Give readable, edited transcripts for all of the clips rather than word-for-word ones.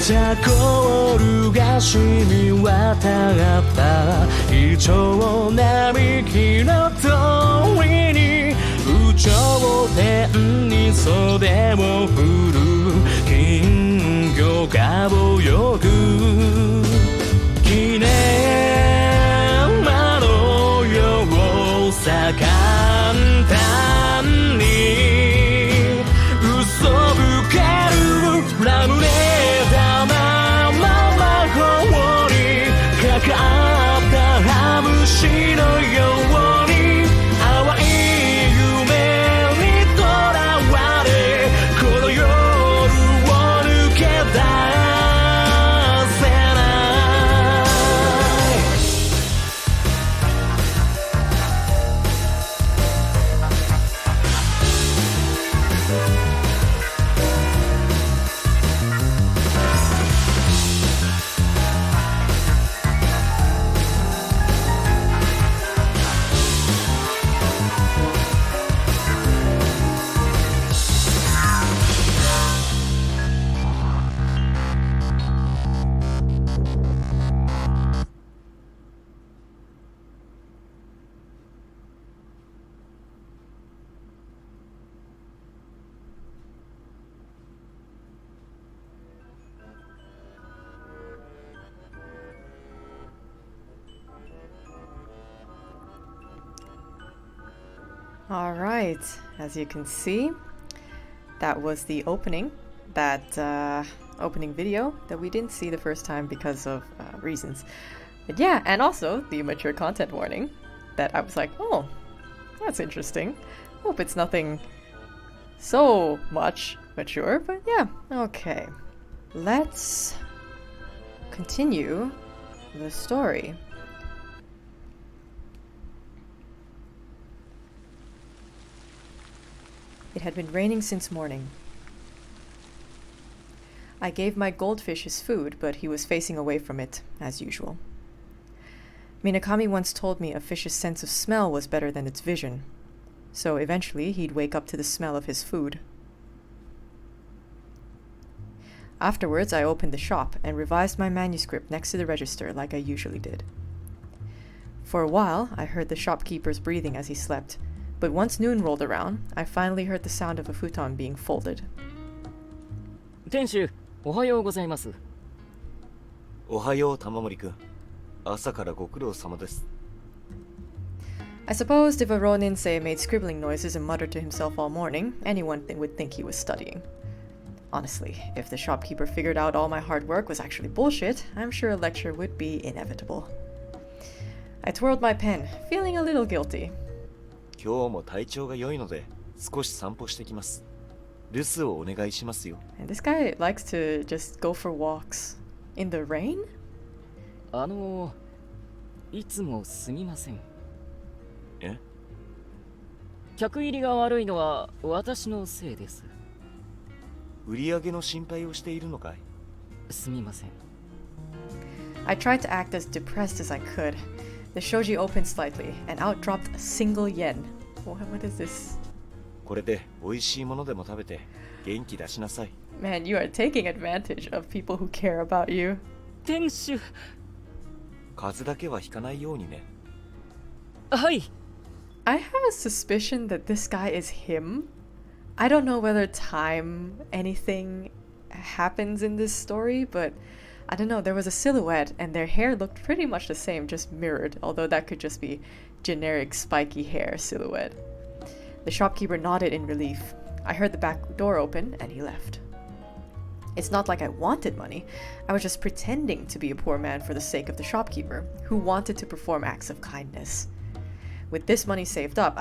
チャコールが染み渡ったイチョウ並木の通りに有頂天に袖を振る金魚が泳ぐ記念馬のようさ簡単に嘘ぶけるラムネ玉魔法にかかったハムシのように淡い夢にとらわれこの夜を抜け出せないAlright, as you can see, that was the opening, opening video that we didn't see the first time because of reasons. But yeah, and also the mature content warning that I was like, oh, that's interesting. Hope it's nothing so much mature, but yeah, okay. Let's continue the story. It had been raining since morning. I gave my goldfish his food, but he was facing away from it, as usual. Minakami once told me a fish's sense of smell was better than its vision, so eventually he'd wake up to the smell of his food. Afterwards, I opened the shop and revised my manuscript next to the register like I usually did. For a while, I heard the shopkeeper's breathing as he slept, but once noon rolled around, I finally heard the sound of a futon being folded. 店主、おはようございます。おはよう、玉森くん。朝からご苦労様です。I supposed if a Roninsei made scribbling noises and muttered to himself all morning, anyone would think he was studying. Honestly, if the shopkeeper figured out all my hard work was actually bullshit, I'm sure a lecture would be inevitable. I twirled my pen, feeling a little guilty. 今日も体調が良いので少し散歩してきます。留守をお願いしますよ。And this guy likes to just go for walks in the rain? いつもすみません。え？客入りが悪いのは私のせいです。売り上げの心配をしているのかい？すみません。I tried to act as depressed as I could. The shoji opened slightly, and out dropped a single yen. What is this? これで美味しいものでも食べて元気出しなさい。Man, you are taking advantage of people who care about you. 店主。風邪だけはひかないようにね。はい。I have a suspicion that this guy is him. I don't know whether anything happens in this story, but I don't know, there was a silhouette and their hair looked pretty much the same, just mirrored, although that could just be generic spiky hair silhouette. The shopkeeper nodded in relief. I heard the back door open and he left. It's not like I wanted money. I was just pretending to be a poor man for the sake of the shopkeeper, who wanted to perform acts of kindness. With this money saved up,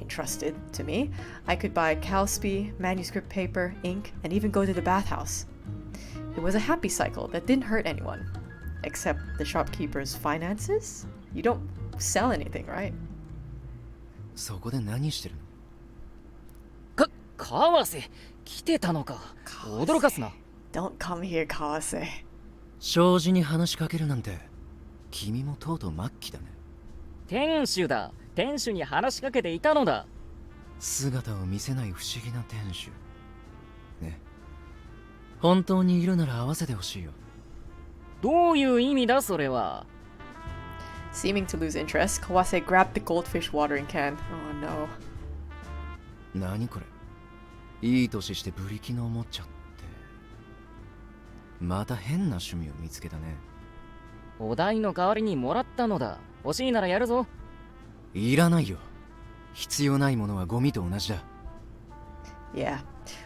entrusted to me, I could buy cowspea, manuscript paper, ink, and even go to the bathhouse. It was a happy cycle that didn't hurt anyone. Except the shopkeeper's finances? You don't sell anything, right? そこで何してるの？川瀬、来てたのか。驚かすな。Don't come here, Kawase. 障子に話しかけるなんて、君もとうとう末期だね。店主だ。店主に話しかけていたのだ。姿を見せない不思議な店主。ね。本当にいるなら合わせてほしいよ。どういう意味だそれは。 Seeming to lose interest, Kawase grabbed the goldfish watering can. Oh no. 何これ、いい年してブリキのおもちゃって。また変な趣味を見つけたね。お題の代わりにもらったのだ。欲しいならやるぞ。いらないよ。必要ないものはゴミと同じだ。Yeah.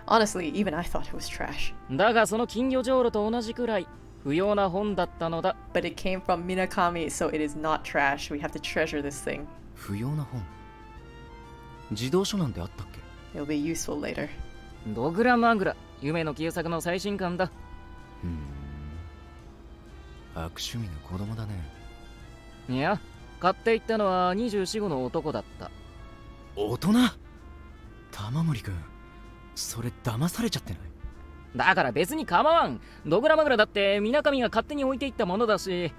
Honestly, even I thought it was trash. だがその金魚じょうろと同じくらい不要な本だったのだ。 But it came from Minakami, so it is not trash. We have to treasure this thing. 不要な本。児童書なんてあったっけ？ It'll be useful later. ドグラマグラ、夢の旧作の最新刊だ。悪趣味な子供だね。いや、買っていったのは24、5の男だった。大人？玉森くん、それ騙されちゃってない？だから別に構わん。ドグラマグラだって水上が勝手に置いていったものだし。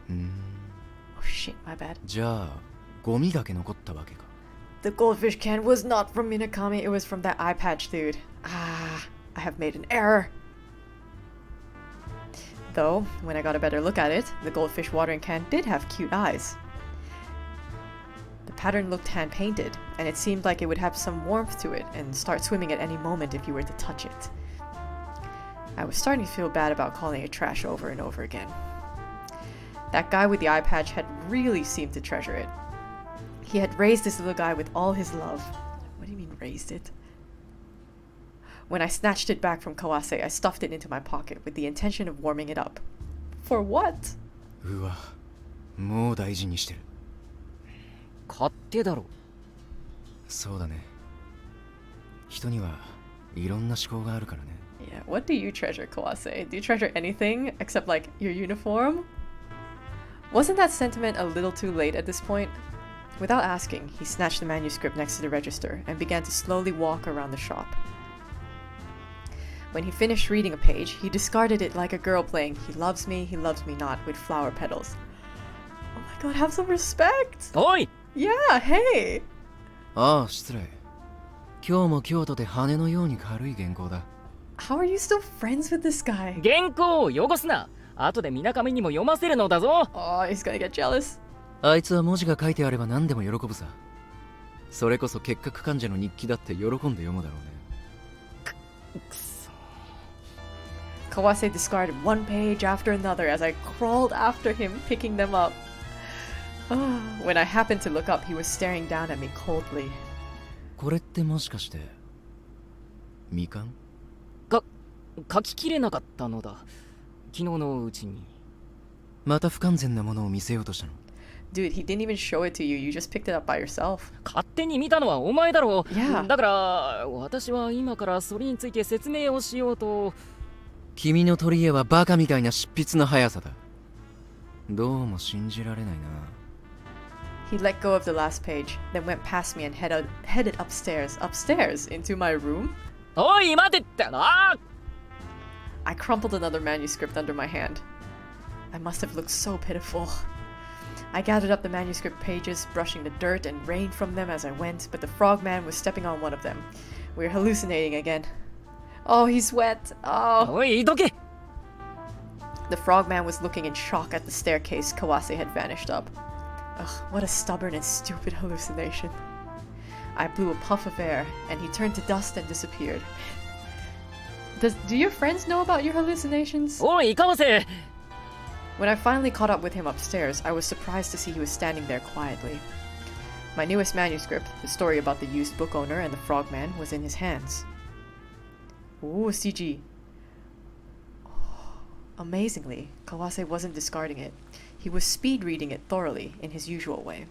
Oh shit, my bad. じゃあゴミだけ残ったわけか。The goldfish can was not from Minakami, it was from that eye patch dude. Ah, I have made an error. Though, when I got a better look at it, the goldfish watering can did have cute eyes. The pattern looked hand-painted, and it seemed like it would have some warmth to it and start swimming at any moment if you were to touch it. I was starting to feel bad about calling it trash over and over again. That guy with the eye patch had really seemed to treasure it. He had raised this little guy with all his love. What do you mean raised it? When I snatched it back from Kawase, I stuffed it into my pocket with the intention of warming it up. For what? うわ、もう大事にしてる。勝手だろ。そうだね。人にはいろんな思考があるからね。Yeah, what do you treasure, Kawase? Do you treasure anything except like your uniform? Wasn't that sentiment a little too late at this point? Without asking, he snatched the manuscript next to the register and began to slowly walk around the shop. When he finished reading a page, he discarded it like a girl playing He Loves Me Not with flower petals. Oh my god, have some respect! おい Yeah, hey! ああ、失礼。今日も京都で羽のように軽い原稿だ。How are you still friends with this guy? 原稿を汚すな。後で水上にも読ませるのだぞ。 Oh, he's gonna get jealous. あいつは文字が書いてあれば何でも喜ぶさ。それこそ結核患者の日記だって喜んで読むだろうね。Kawase discarded one page after another as I crawled after him, picking them up. When I happened to look up, he was staring down at me coldly. これってもしかしてみかん？書ききれなかったのだ。昨日のうちに。また不完全なものを見せようとしたの？ Dude, he didn't even show it to you. You just picked it up by yourself. 勝手に見たのはお前だろう。 Yeah. だから私は今からそれについて説明をしようと。君の取り柄はバカみたいな執筆の速さだ。どうも信じられないな。He let go of the last page, then went past me and headed upstairs. Upstairs? Into my room? おい待てってな。 I crumpled another manuscript under my hand. I must have looked so pitiful. I gathered up the manuscript pages, brushing the dirt and rain from them as I went, but the frogman was stepping on one of them. We're hallucinating again. Oh, he's wet. Oh. おいどけ。 The frogman was looking in shock at the staircase Kawase had vanished up. Ugh, what a stubborn and stupid hallucination. I blew a puff of air, and he turned to dust and disappeared. Do your friends know about your hallucinations? おい川瀬。 When I finally caught up with him upstairs, I was surprised to see he was standing there quietly. My newest manuscript, the story about the used book owner and the frogman, was in his hands. Ooh, CG. Amazingly, Kawase wasn't discarding it. He was speed reading it thoroughly in his usual way.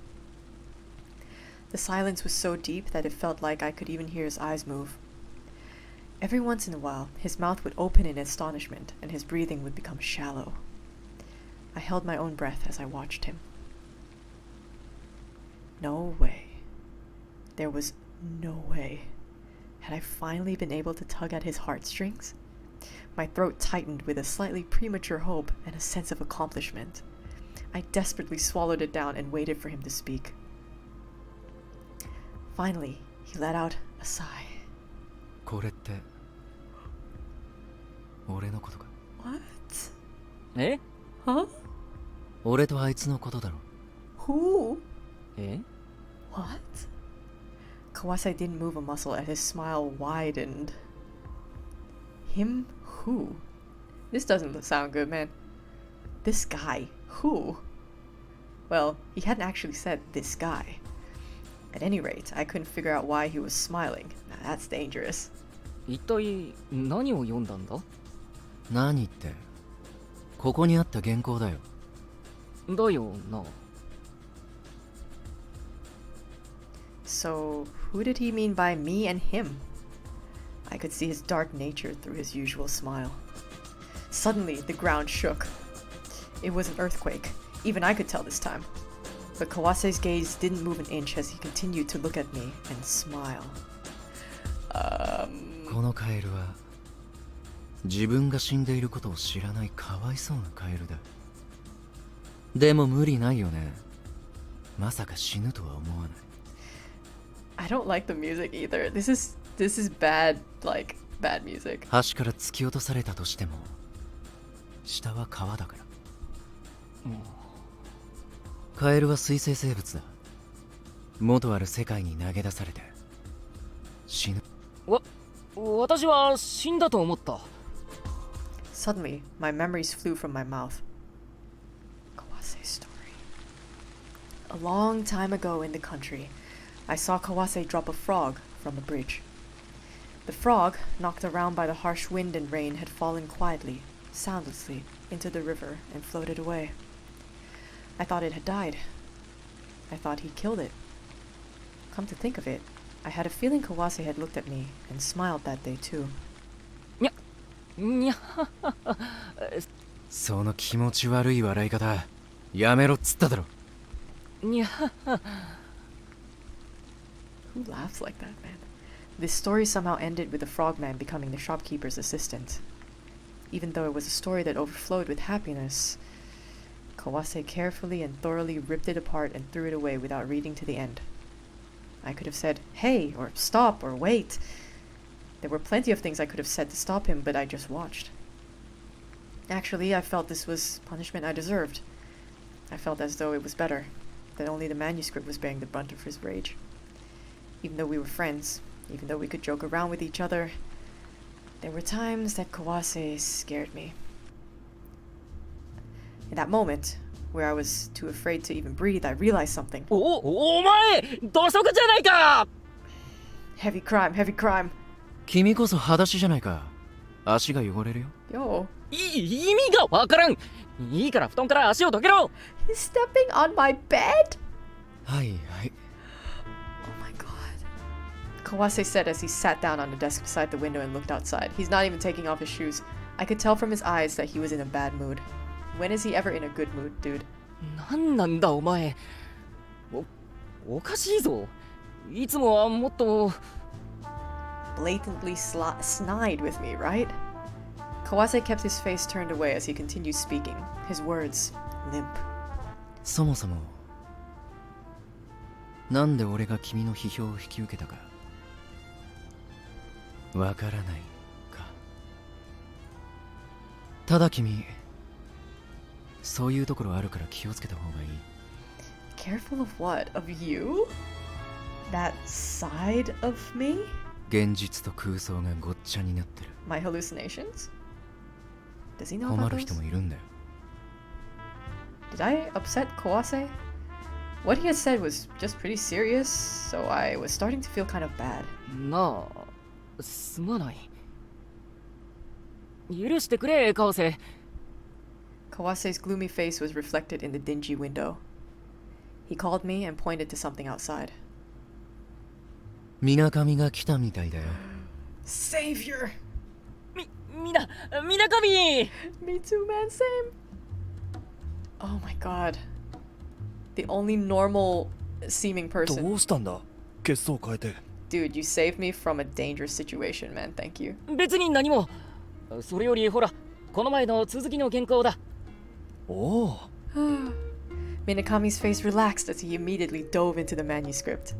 The silence was so deep that it felt like I could even hear his eyes move. Every once in a while, his mouth would open in astonishment and his breathing would become shallow. I held my own breath as I watched him. No way. There was no way. Had I finally been able to tug at his heartstrings? My throat tightened with a slightly premature hope and a sense of accomplishment. I desperately swallowed it down and waited for him to speak. Finally, he let out a sigh. これって俺のことか。 What? え Huh? 俺とあいつのことだろ。 Who? え What? Kawase didn't move a muscle as his smile widened. Him? Who? This doesn't sound good, man. This guy? Who? Well, he hadn't actually said this guy. At any rate, I couldn't figure out why he was smiling. Now that's dangerous. 一体何を読んだんだ何って、ここにあった原稿だよ。だよな。So, who did he mean by me and him? I could see his dark nature through his usual smile. Suddenly, the ground shook. It was an earthquake. Even I could tell this time. But Kawase's gaze didn't move an inch as he continued to look at me and smile. このカエルは自分が死んでいることを知らないかわいそうなカエルだ。でも無理ないよね。まさか死ぬとは思わない。I don't like the music either. This is bad, like, bad music. 橋から突き落とされたとしても下は川だから。カエルは水生生物だ。元ある世界に投げ出されて死ぬ。私は死んだと思った。Suddenly, my memories flew from my mouth. Kawase's story. A long time ago in the country, I saw Kawase drop a frog from a bridge. The frog, knocked around by the harsh wind and rain, had fallen quietly, soundlessly, into the river and floated away. I thought it had died. I thought he'd killed it. Come to think of it, I had a feeling Kawase had looked at me and smiled that day too. にゃその気持ち悪い笑い方やめろっつっただろ。にゃ Who laughs like that, man? This story somehow ended with the frogman becoming the shopkeeper's assistant. Even though it was a story that overflowed with happiness, Kawase carefully and thoroughly ripped it apart and threw it away without reading to the end. I could have said, hey, or stop, or wait. There were plenty of things I could have said to stop him, but I just watched. Actually, I felt this was punishment I deserved. I felt as though it was better, that only the manuscript was bearing the brunt of his rage. Even though we were friends, even though we could joke around with each other, there were times that Kawase scared me. In that moment, where I was too afraid to even breathe, I realized something. お前土足じゃないか Heavy crime, heavy crime. 君こそ裸足じゃないか。足が汚れるよ。Yo, 意味がわからん。いいから布団から足をどけろ he's stepping on my bed? はいはい。 Oh my god. Kawase said as he sat down on the desk beside the window and looked outside. He's not even taking off his shoes. I could tell from his eyes that he was in a bad mood. When is he ever in a good mood, dude? なんなんだお前おかしいぞいつもはもっと Blatantly snide with me, right? Kawase kept his face turned away as he continued speaking, his words limp. そもそもなんで俺が君の批評を引き受けたかわからないか。ただ君そういうところあるから気をつけた方がいい。 Careful of what? Of you? That side of me? 現実と空想がごっちゃになってる。 My hallucinations? Does he know 困 about る those? 人もいるんだよ。 Did I upset Kawase? What he had said was just pretty serious, so I was starting to feel kind of bad. なあすまない許してくれ川瀬 Kawase's gloomy face was reflected in the dingy window. He called me and pointed to something outside. みなかみが来たみたいだよ。 Savior! みなかみ Me too, man, same. Oh my god. The only normal seeming ど person. うしたんだ血相変えて。 Dude, you saved me from a dangerous situation, man. Thank you. 別に何もそれよりほらこの前の続きの原稿だおお。 Minakami's face relaxed as he immediately dove into the manuscript.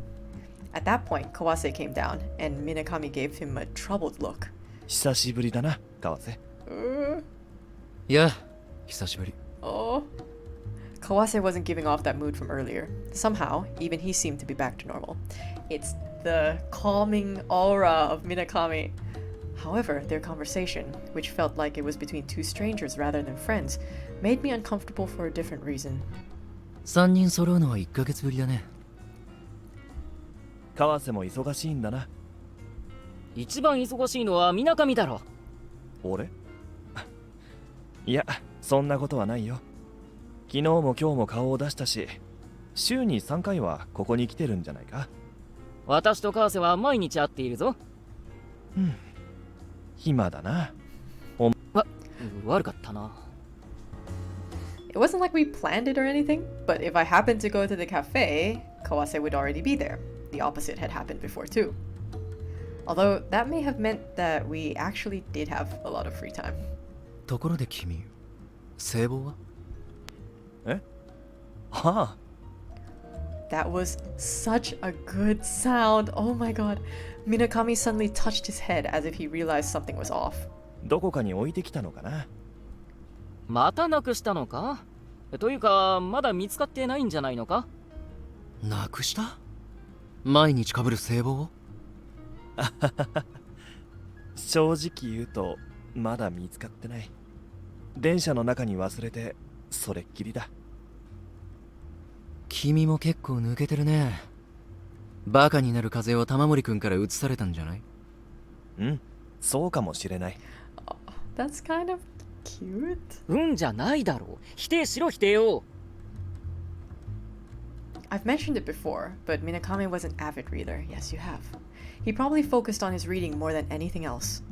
At that point, Kawase came down, and Minakami gave him a troubled look. 久しぶりだな、川瀬。いや、久しぶり。 Oh. Kawase wasn't giving off that mood from earlier. Somehow, even he seemed to be back to normal. It's the calming aura of Minakami. However, their conversation, which felt like it was between two strangers rather than friends, made me uncomfortable for a different reason. 3人揃うのは1ヶ月ぶりだね。川瀬も忙しいんだな。一番忙しいのはみなかみだろ。俺いや、そんなことはないよ。昨日も今日も顔を出したし、週に3回はここに来てるんじゃないか。私と川瀬は毎日会っているぞ。うん。暇だな。悪かったな。It wasn't like we planned it or anything, but if I happened to go to the cafe, Kawase would already be there. The opposite had happened before too. Although that may have meant that we actually did have a lot of free time. ところで君、聖望は？はあ。 That was such a good sound. Oh my god. Minakami suddenly touched his head as if he realized something was off. どこかに置いてきたのかな。またなくしたのか？というか、まだ見つかってないんじゃないのか？なくした？毎日被る聖望を？正直言うと、まだ見つかってない。電車の中に忘れて、それっきりだ。君も結構抜けてるね。バカになる風邪を玉森くんから移されたんじゃない？うん、そうかもしれない。That's kind of cute. うんじゃないだろう。否定しろ否定を。I've mentioned it before, but Minakami was an avid reader. Yes, you have. He probably focused on his reading more than anything else.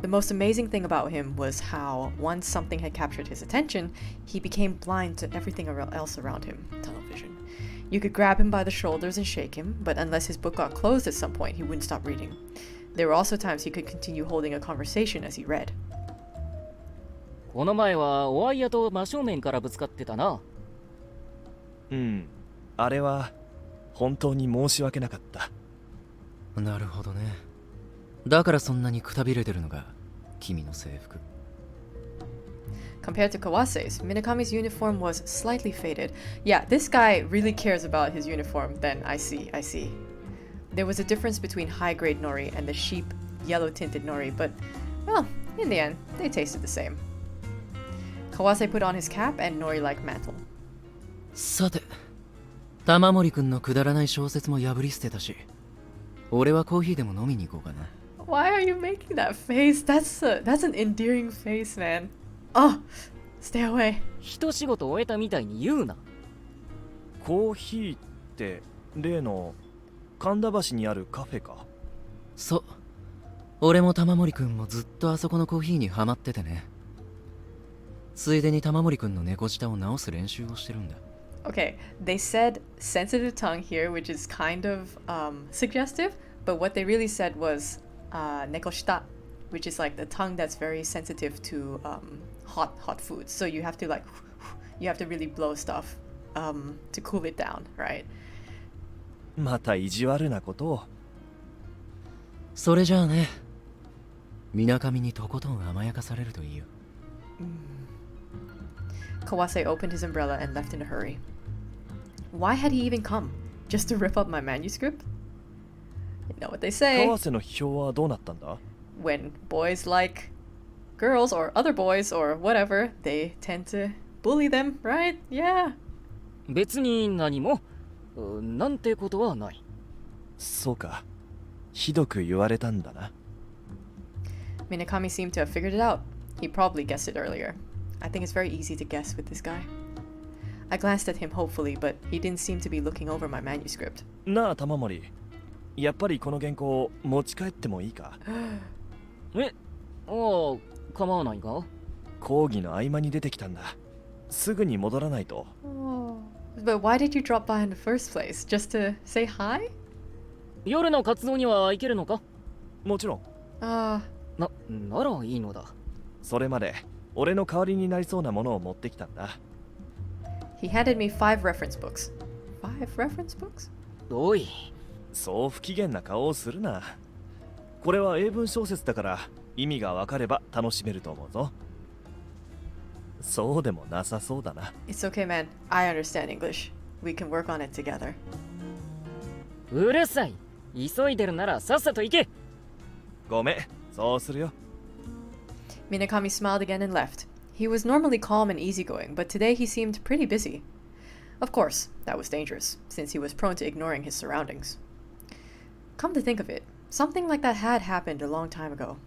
The most amazing thing about him was how, once something had captured his attention, he became blind to everything else around him. Tunnel vision. You could grab him by the shoulders and shake him, but unless his book got closed at some point, he wouldn't stop reading. There were also times he could continue holding a conversation as he read. この前はおあいやと真正面からぶつかってたな。うん、あれは本当に申し訳なかった。なるほどね。だからそんなにくたびれてるのが君の制服。Compared to Kawase's, Minakami's uniform was slightly faded. Yeah, this guy really cares about his uniform, then I see. There was a difference between high-grade nori and the sheep, yellow-tinted nori, but, well, in the end, they tasted the same. Kawase put on his cap and nori-like mantle. さて、玉森くんのくだらない小説も破り捨てたし、俺はコーヒーでも飲みに行こうかな。Why are you making that face? That's an endearing face, man. Oh, stay away. 一仕事終えたみたいに言うな。コーヒーって例の神田橋にあるカフェか。そう。俺も玉森くんもずっとあそこのコーヒーにハマっててね。ついでに玉森くんの猫舌を直す練習をしてるんだ。Okay, they said sensitive tongue here, which is kind of suggestive, but what they really said was nekoshita, which is like the tongue that's very sensitive to hot foods. So you have to really blow stuff to cool it down, right? また意地悪なことを。それじゃあね、水上にとことん甘やかされるといいよ。Kawase opened his umbrella and left in a hurry. Why had he even come? Just to rip up my manuscript? You know what they say. 川瀬の批評はどうなったんだ？ When boys like girls or other boys or whatever, they tend to bully them, right? Yeah. 別に何もなんてことはない。そうか。ひどく言われたんだな。Minakami seemed to have figured it out. He probably guessed it earlier. I think it's very easy to guess with this guy. I glanced at him hopefully, but he didn't seem to be looking over my manuscript. なあ玉森、やっぱりこの原稿持ち帰ってもいいか？え、ああ、構わないが。講義の合間に出てきたんだ。すぐに戻らないと。Oh. But why did you drop by in the first place? Just to say hi? 夜の活動には行けるのか？もちろん。ならいいのだ。それまで俺の代わりになりそうなものを持ってきたんだ。He handed me 5 reference books. 5 reference books? おい。そう不機嫌な顔をするな。これは英文小説だから意味がわかれば楽しめると思うぞ。そうでもなさそうだな。 It's okay, man. I understand English. We can work on it together. うるさい。急いでるならさっさと行け。ごめん、そうするよ。 Minakami smiled again and left. He was normally calm and easygoing, but today he seemed pretty busy. Of course, that was dangerous, since he was prone to ignoring his surroundings. Come to think of it, something like that had happened a long time ago.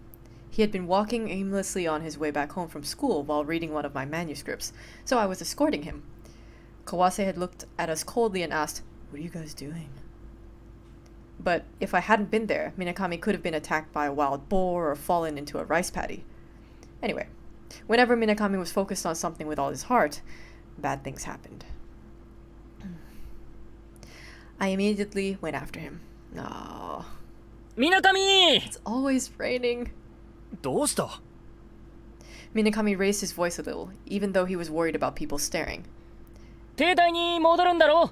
He had been walking aimlessly on his way back home from school while reading one of my manuscripts, so I was escorting him. Kawase had looked at us coldly and asked, "What are you guys doing?" But if I hadn't been there, Minakami could have been attacked by a wild boar or fallen into a rice paddy. Anyway, whenever Minakami was focused on something with all his heart, bad things happened. I immediately went after him. Oh, みなかみ it's always raining. どうした？ Minakami raised his voice a little, even though he was worried about people staring. 停滞に戻るんだろ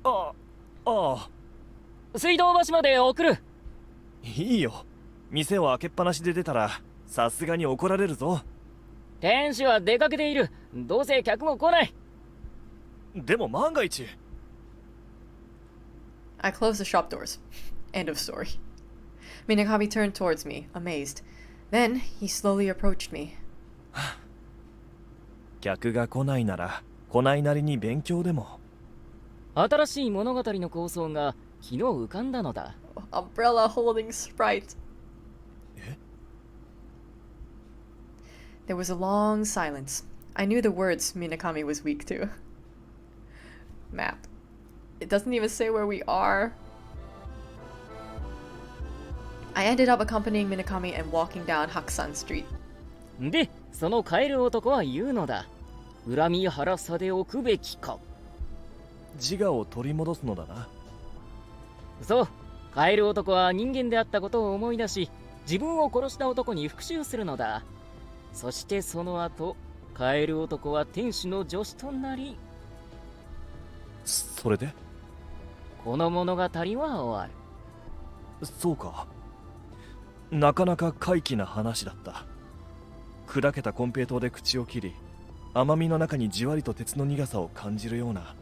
ああ、水道橋まで送る。いいよ。店を開けっぱなしで出たらさすがに怒られるぞ。店主は出かけている。どうせ客も来ない。でも万が一。 I closed the shop doors. End of story. Minakami turned towards me, amazed. Then he slowly approached me. 客が来ないなら来ないなりに勉強でも。新しい物語の構想が昨日浮かんだのだ。Umbrella holding Sprite. There was a long silence. I knew the words Minakami was weak to. Map. It doesn't even say where we are. I ended up accompanying Minakami and walking down Hakusan Street. で、そのカエル男は言うのだ。恨み晴らさでおくべきか。自我を取り戻すのだな。そう、カエル男は人間であったことを思い出し、自分を殺した男に復讐するのだ。そしてその後、カエル男は天使の助手となり、それで？この物語は終わる。そうか。なかなか怪奇な話だった。砕けた金平糖で口を切り、甘みの中にじわりと鉄の苦さを感じるような。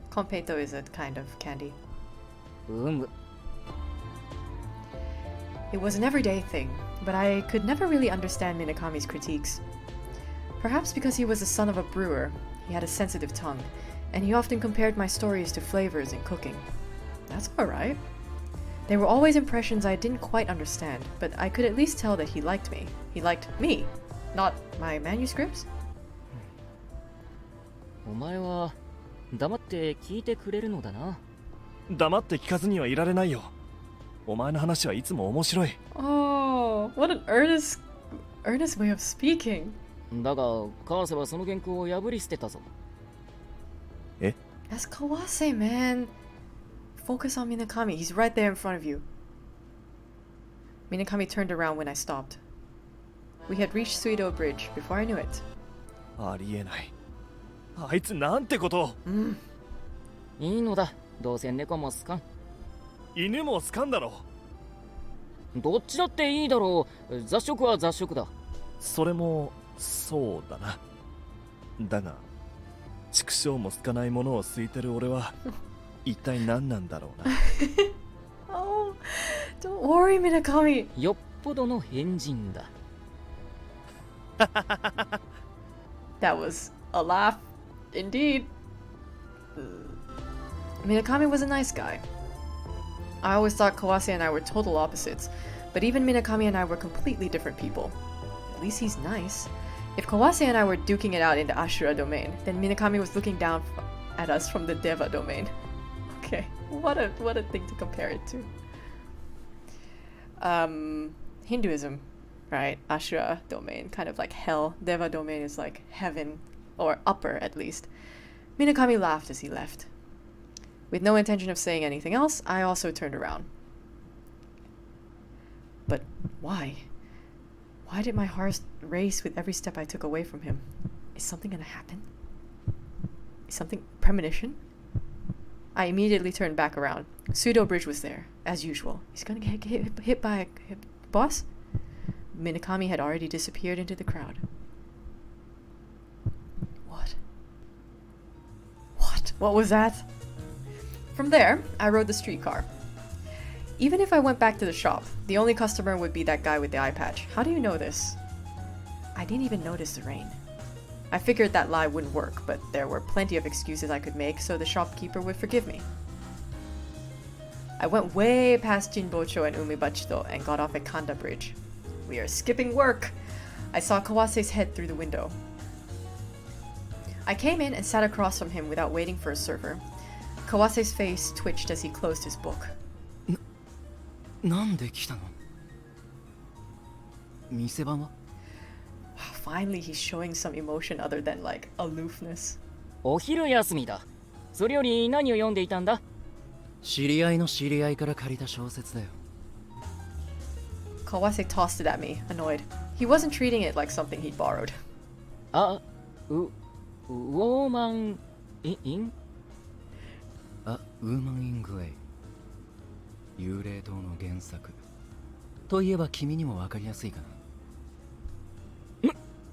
Konpeito is a kind of candy. む。It was an everyday thing, but I could never really understand Minakami's critiques. Perhaps because he was the son of a brewer, he had a sensitive tongue, and he often compared my stories to flavors in cooking. That's alright. There were always impressions I didn't quite understand, but I could at least tell that he liked me. He liked me, not my manuscripts. お前は黙って聞いてくれるのだな。黙って聞かずにはいられないよ。お前の話はいつも面白い。Oh, what an earnest way of speaking. だが、カーセはその原稿を破り捨てたぞ。え？ That's Kawase, man. Focus on Minakami. He's right there in front of you. Minakami turned around when I stopped. We had reached Suido Bridge before I knew it. ありえない。あいつなんてことを。いいのだ。どうせ猫も好かん。犬も好かんだろ。どっちだっていいだろう。雑食は雑食だ。それもそうだな。だが畜生も好かないものを好いてる俺は一体何なんだろうな。Oh, don't worry, Minakami. よっぽどの変人だ。That was a laugh, indeed. Minakami was a nice guy. I always thought Kawase and I were total opposites, but even Minakami and I were completely different people. At least he's nice. If Kawase and I were duking it out in the Ashura domain, then Minakami was looking down at us from the Deva domain. Okay, what a thing to compare it to. Hinduism, right? Ashura domain, kind of like hell. Deva domain is like heaven, or upper at least. Minakami laughed as he left. With no intention of saying anything else, I also turned around. But why? Why did my heart race with every step I took away from him? Is something gonna happen? Is something premonition? I immediately turned back around. Pseudo Bridge was there, as usual. He's gonna get hit by a boss? Minakami had already disappeared into the crowd. What was that? From there, I rode the streetcar. Even if I went back to the shop, the only customer would be that guy with the eye patch. How do you know this? I didn't even notice the rain. I figured that lie wouldn't work, but there were plenty of excuses I could make so the shopkeeper would forgive me. I went way past Jinbocho and Umibachito and got off at Kanda Bridge. We are skipping work! I saw Kawase's head through the window. I came in and sat across from him without waiting for a server. Kawase's face twitched as he closed his book. なんで来たの？店番は？ Finally, he's showing some emotion other than like aloofness. お昼休みだ。それより何を読んでいたんだ？知り合いの知り合いから借りた小説だよ。 Kawase tossed it at me, annoyed. He wasn't treating it like something he'd borrowed. あ、ウォーマンイン？あ、ウーマン・イン・グレイ。幽霊島の原作。といえば君にもわかりやすいか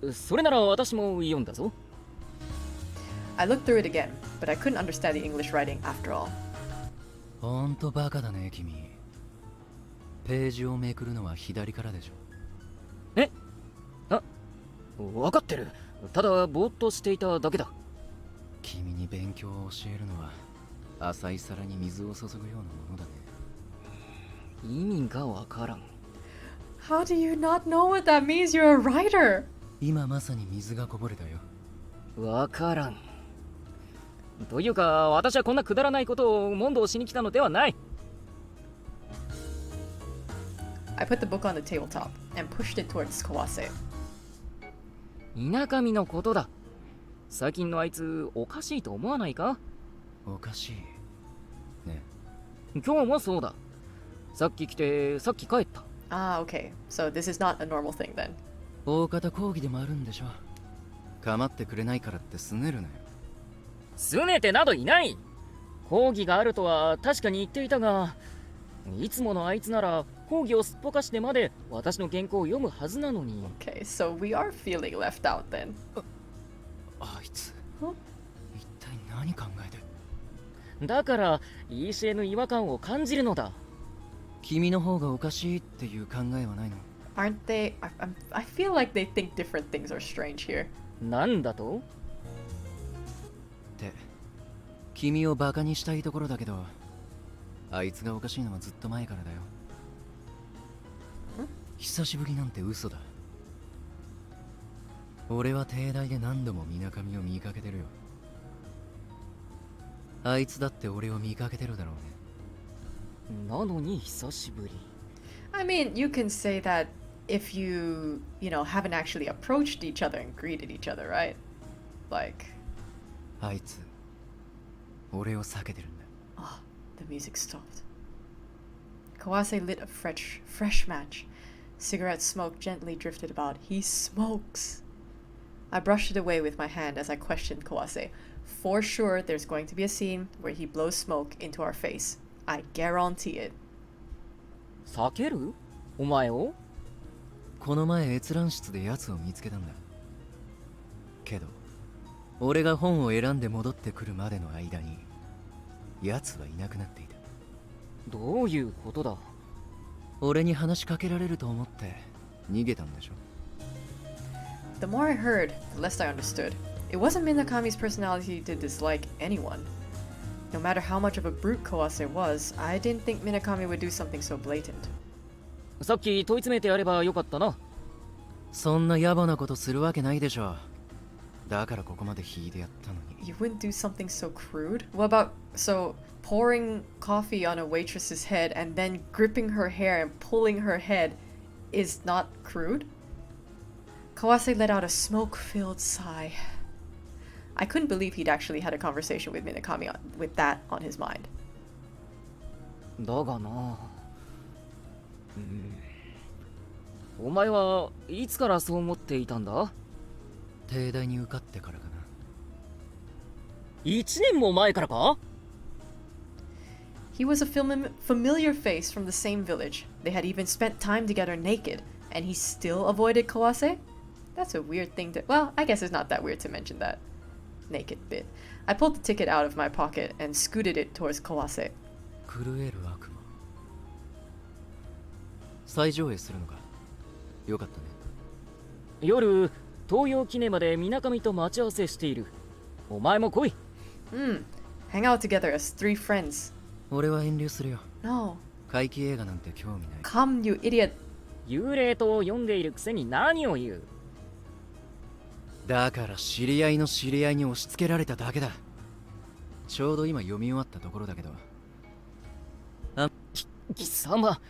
な。それなら私も読んだぞ。I looked through it again, but I couldn't understand the English writing after all. ほんとバカだね、君。ページをめくるのは左からでしょ。え？あ、わかってる。ただぼーっとしていただけだ。君に勉強を教えるのは浅い皿に水を注ぐようなものだね。意味がわからん。How do you not know what that means? You're a writer! 今まさに水がこぼれたよ。わからん。というか、私はこんなくだらないことを問答しに来たのではない。I put the book on the tabletop and pushed it towards Kawase. 田舎見のことだ。最近のあいつ、おかしいと思わないか？おかしい。ね。今日もそうだ。さっき来て、さっき帰った。Ah, okay. So this is not a normal thing then. 大方講義でもあるんでしょ。構ってくれないからってすねるなよ。すねてなどいない。講義があるとは確かに言っていたが、いつものあいつなら講義をすっぽかしてまで私の原稿を読むはずなのに。Okay, so we are feeling left out then. あいつ、一体何考えて。だからいいしえぬ違和感を感じるのだ。君の方がおかしいっていう考えはないの？ Aren't they? I feel like they think different things are strange here. なんだと？って君をバカにしたいところだけど、あいつがおかしいのはずっと前からだよ。久しぶりなんて嘘だ。俺は帝大で何度も水上を見かけてるよ。あいつだって俺を見かけてるだろうね。なのに久しぶり。I mean, you can say that if you haven't actually approached each other and greeted each other, right? Like, あいつ俺を避けてるんだ。oh, the music stopped. Kawase lit a fresh match. Cigarette smoke gently drifted about. He smokes. I brushed it away with my hand as I questioned Kawase. For sure, there's going to be a scene where he blows smoke into our face. I guarantee it. 避ける？お前を？この前閲覧室で奴を見つけたんだ。けど俺が本を選んで戻ってくるまでの間に奴はいなくなっていた。どういうことだ？俺に話しかけられると思って逃げたんでしょ。 The more I heard, the less I understood. It wasn't Minakami's personality to dislike anyone. No matter how much of a brute Kawase was, I didn't think Minakami would do something so blatant. さっき問い詰めてやればよかったな。そんな野暮なことするわけないでしょ。だからここまで引いてやったのに。 You wouldn't do something so crude? What about, pouring coffee on a waitress's head and then gripping her hair and pulling her head is not crude? Kawase let out a smoke-filled sigh. I couldn't believe he'd actually had a conversation with Minakami with that on his mind. だがな、お前はいつからそう思っていたんだ？帝大に受かってからかな。1年も前からか？ He was a familiar face from the same village. They had even spent time together naked, and he still avoided Kawase? That's a weird thing to... Well, I guess it's not that weird to mention that. naked bit. I pulled the ticket out of my pocket and scooted it towards Kawase. 狂える悪魔。再上映するのか。よかったね。夜、東洋記念まで水上と待ち合わせしている。お前も来い。Hang out together as three friends. 俺は遠慮するよ。 No. 怪奇映画なんて興味ない。Come, you idiot. 幽霊島を読んでいるくせに何を言う。だから知り合いの知り合いに押し付けられただけだ。ちょうど今読み終わったところだけど。貴様、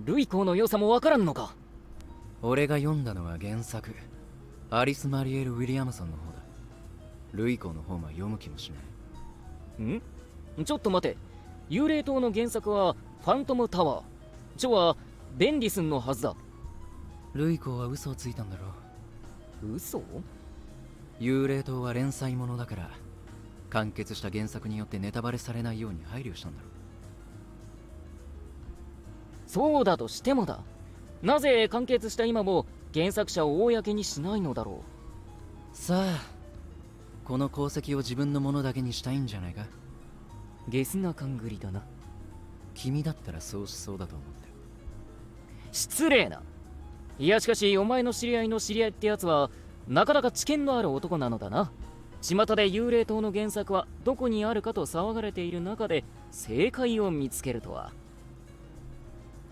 ルイコの良さもわからんのか。俺が読んだのは原作。アリス・マリエル・ウィリアムソンの方だ。ルイコの方は読む気もしない。ちょっと待て。幽霊島の原作はファントムタワー。ジョはベンディスンのはずだ。ルイコは嘘をついたんだろう。嘘？幽霊島は連載ものだから完結した原作によってネタバレされないように配慮したんだろう。そうだとしてもだ。なぜ完結した今も原作者を公にしないのだろう。さあ、この功績を自分のものだけにしたいんじゃないか。ゲスな勘繰りだな。君だったらそうしそうだと思って。失礼な。いやしかしお前の知り合いの知り合いってやつはなかなか知見のある男なのだな。巷で幽霊島の原作はどこにあるかと騒がれている中で正解を見つけるとは。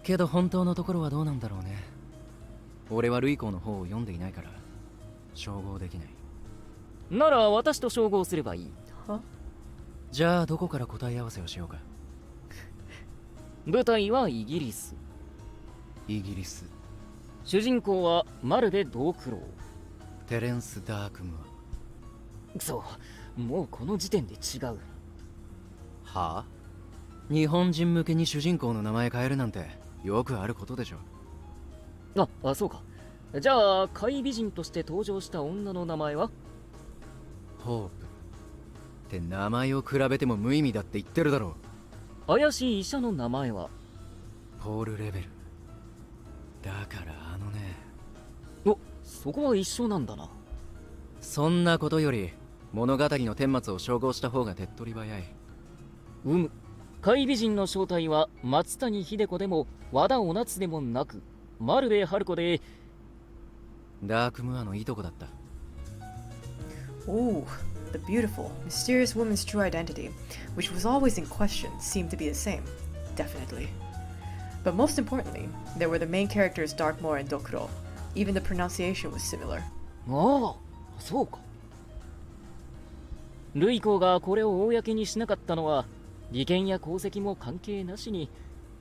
けど本当のところはどうなんだろうね。俺はルイコの方を読んでいないから照合できない。なら私と照合すればいい。じゃあどこから答え合わせをしようか。舞台はイギリス。イギリス。主人公はマルベ・ドークロー。テレンス・ダークムそう、もうこの時点で違う。はあ？日本人向けに主人公の名前変えるなんてよくあることでしょ。そうか。じゃあ怪美人として登場した女の名前は？ホープって名前を比べても無意味だって言ってるだろう。怪しい医者の名前は？ポール・レベル。だからね。そこは一緒なんだな。そんなことより物語の顛末を照合した方が手っ取り早い。怪美人の正体は松谷秀子でも和田お夏でもなく丸部春子で、ダークムアのいとこだった。Oh, the beautiful, mysterious woman's true identity, which was always in question, seemed to be the same. Definitely. But most importantly, there were the main characters Darkmoor and Dokuro. Even the pronunciation was similar. そうか。ルイコがこれを公にしなかったのは利権や功績も関係なしに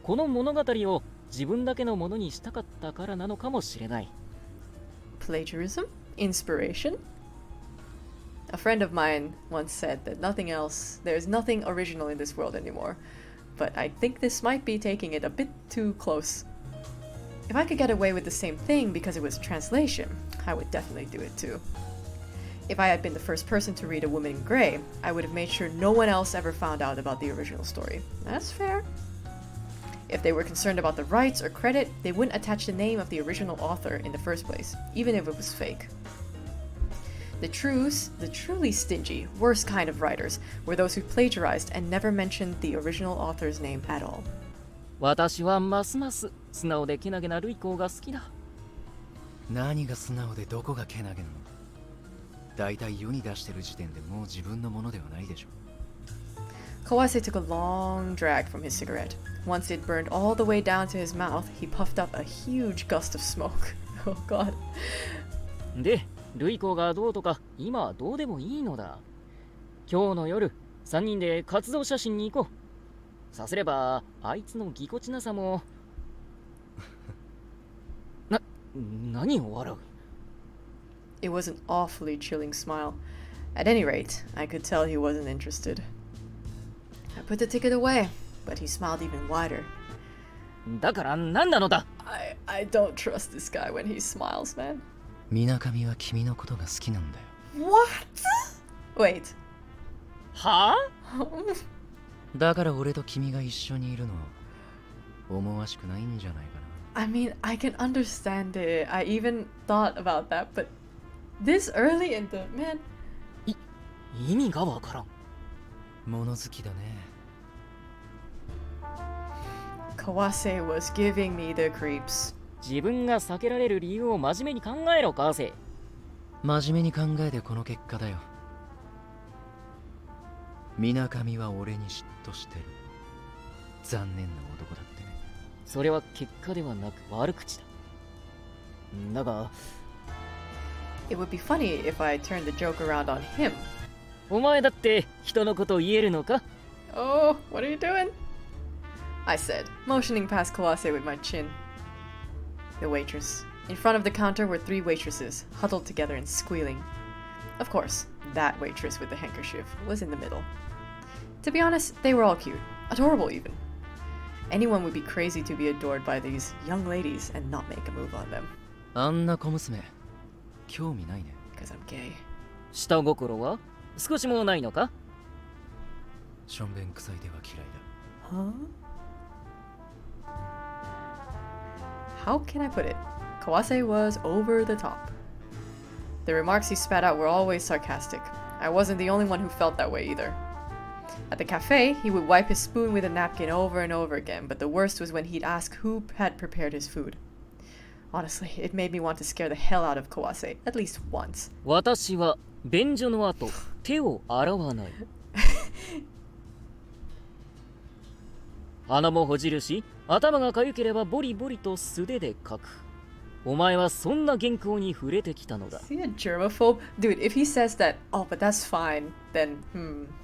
この物語を自分だけのものにしたかったからなのかもしれない。Plagiarism? Inspiration? A friend of mine once said that there's nothing original in this world anymore, but I think this might be taking it a bit too close. If I could get away with the same thing because it was a translation, I would definitely do it too. If I had been the first person to read A Woman in Grey, I would have made sure no one else ever found out about the original story. That's fair. If they were concerned about the rights or credit, they wouldn't attach the name of the original author in the first place, even if it was fake. The truly stingy, worst kind of writers were those who plagiarized and never mentioned the original author's name at all. 私はますます素直でけなげなルイコが好きだ。何が素直でどこがけなげなの？だいたい世に出してる時点でもう自分のものではないでしょ。Kawase took a long drag from his cigarette. Once it burned all the way down to his mouth, he puffed up a huge gust of smoke. Oh god. で、ルイコがどうとか今はどうでもいいのだ。今日の夜、3人で活動写真に行こう。さすれば、あいつのぎこちなさも。何を笑う？ It was an awfully chilling smile. At any rate, I could tell he wasn't interested. I put the ticket away, but he smiled even wider. だから何なのだ？ I don't trust this guy when he smiles, man. 水上は君のことが好きなんだよ。What? Wait. はあ？だから俺と君が一緒にいるの思わしくないんじゃないかな。I mean, I can understand it. I even thought about that, but this early in the... Man. 意味がわからん。物好きだね。 Kawase was giving me the creeps. 自分が避けられる理由を真面目に考えろ、カーセイ。真面目に考えてこの結果だよ。水上は俺に嫉妬してる。残念な男だってね。それは結果ではなく悪口だ。だが、 It would be funny if I turned the joke around on him. お前だって人のことを言えるのか？ Oh, what are you doing? I said, motioning past Kawase with my chin. The waitress. In front of the counter were 3 waitresses, huddled together and squealing. Of course, that waitress with the handkerchief was in the middle. To be honest, they were all cute. Adorable, even. Anyone would be crazy to be adored by these young ladies and not make a move on them. あんな小娘、興味ないね。 Because I'm gay. 下心は少しもないのか？しょんべん臭いでは嫌いだ。 Huh? How can I put it? Kawase was over the top. The remarks he spat out were always sarcastic. I wasn't the only one who felt that way either. At the cafe, he would wipe his spoon with a napkin over and over again, but the worst was when he'd ask who had prepared his food. Honestly, it made me want to scare the hell out of Kawase, at least once. 私は便所の後、手を洗わない。鼻もほじるし、頭がかゆければボリボリと素手でかく。お前はそんな原稿に触れてきたのだ。 Is he a germaphobe? Dude, if he says that, oh, but that's fine, then,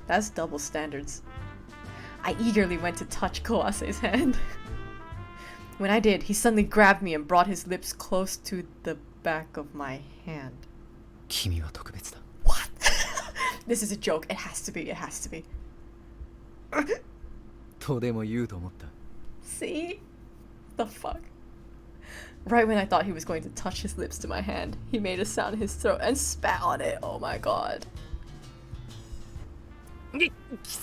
that's double standards. I eagerly went to touch Kawase's hand. When I did, he suddenly grabbed me and brought his lips close to the back of my hand. 君は特別だ。 What? This is a joke. It has to be. It has to be. とでも言うと思った。 See? The fuck? Right when I thought he was going to touch his lips to my hand, he made a sound in his throat and spat on it. Oh my god. 貴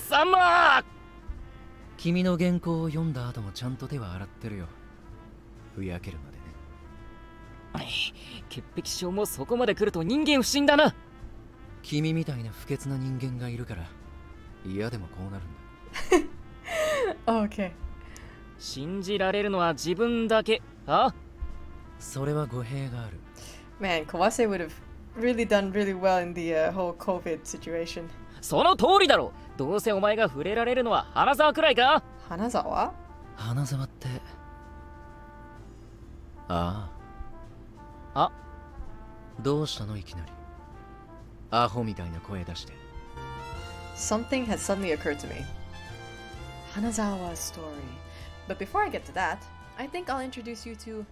様！君の原稿を読んだ後もちゃんと手は洗ってるよ。ふやけるまでね。潔癖症もそこまで来ると人間不信だな。君みたいな不潔な人間がいるから嫌でもこうなるんだ。 Okay. 信じられるのは自分だけ。あ？それは語弊がある。 Man, Kawase would have really done really well in the whole COVID situation. その通りだろ。どうせお前が触れられるのは花沢くらいか？ Hanazawa? 花沢って。ああ。あ、どうしたのいきなり。アホみたいな声出して。 Something has suddenly occurred to me. Hanazawa's story. But before I get to that, I think I'll introduce you to